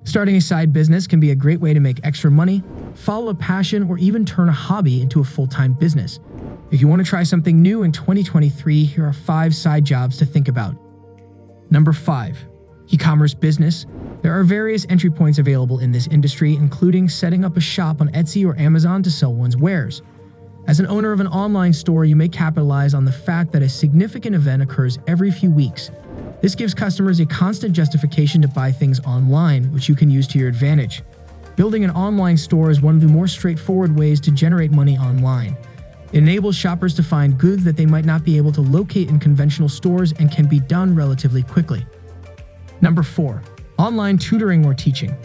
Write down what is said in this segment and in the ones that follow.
Starting a side business can be a great way to make extra money, follow a passion, or even turn a hobby into a full-time business. If you want to try something new in 2023, here are 5 side jobs to think about. Number 5. E-commerce business. There are various entry points available in this industry, including setting up a shop on Etsy or Amazon to sell one's wares. As an owner of an online store, you may capitalize on the fact that a significant event occurs every few weeks. This gives customers a constant justification to buy things online, which you can use to your advantage. Building an online store is one of the more straightforward ways to generate money online. It enables shoppers to find goods that they might not be able to locate in conventional stores and can be done relatively quickly. Number 4. Online tutoring or teaching.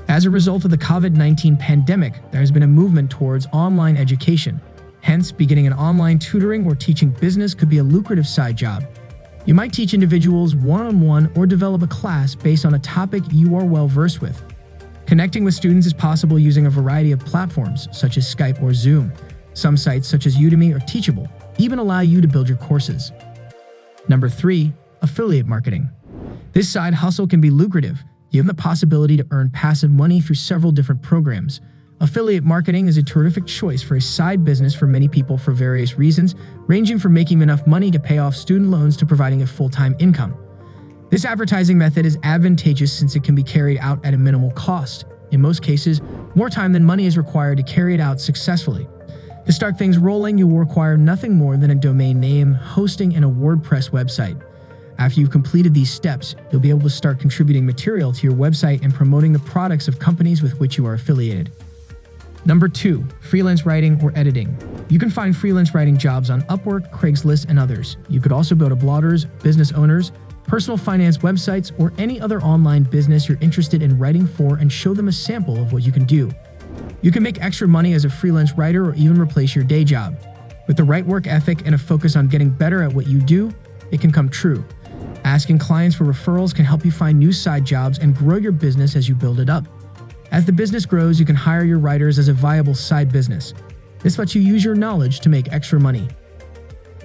As a result of the COVID-19 pandemic, there has been a movement towards online education. Hence, beginning an online tutoring or teaching business could be a lucrative side job. You might teach individuals one-on-one or develop a class based on a topic you are well versed with. Connecting with students is possible using a variety of platforms, such as Skype or Zoom. Some sites, such as Udemy or Teachable, even allow you to build your courses. Number 3. Affiliate marketing. This side hustle can be lucrative. You have the possibility to earn passive money through several different programs. Affiliate marketing is a terrific choice for a side business for many people for various reasons, ranging from making enough money to pay off student loans to providing a full-time income. This advertising method is advantageous since it can be carried out at a minimal cost. In most cases, more time than money is required to carry it out successfully. To start things rolling, you will require nothing more than a domain name, hosting, and a WordPress website. After you've completed these steps, you'll be able to start contributing material to your website and promoting the products of companies with which you are affiliated. Number 2. Freelance writing or editing. You can find freelance writing jobs on Upwork, Craigslist, and others. You could also go to bloggers, business owners, personal finance websites, or any other online business you're interested in writing for and show them a sample of what you can do. You can make extra money as a freelance writer or even replace your day job. With the right work ethic and a focus on getting better at what you do, it can come true. Asking clients for referrals can help you find new side jobs and grow your business as you build it up. As the business grows, you can hire your writers as a viable side business. This lets you use your knowledge to make extra money.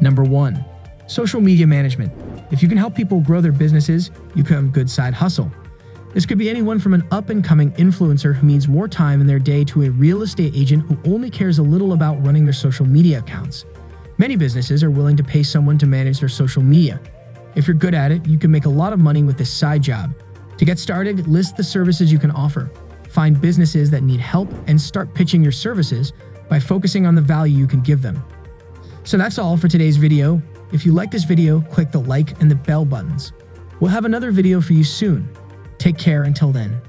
Number 1. Social media management. If you can help people grow their businesses, you become a good side hustle. This could be anyone from an up-and-coming influencer who needs more time in their day to a real estate agent who only cares a little about running their social media accounts. Many businesses are willing to pay someone to manage their social media. If you're good at it, you can make a lot of money with this side job. To get started, list the services you can offer. Find businesses that need help and start pitching your services by focusing on the value you can give them. So that's all for today's video. If you like this video, click the like and the bell buttons. We'll have another video for you soon. Take care until then.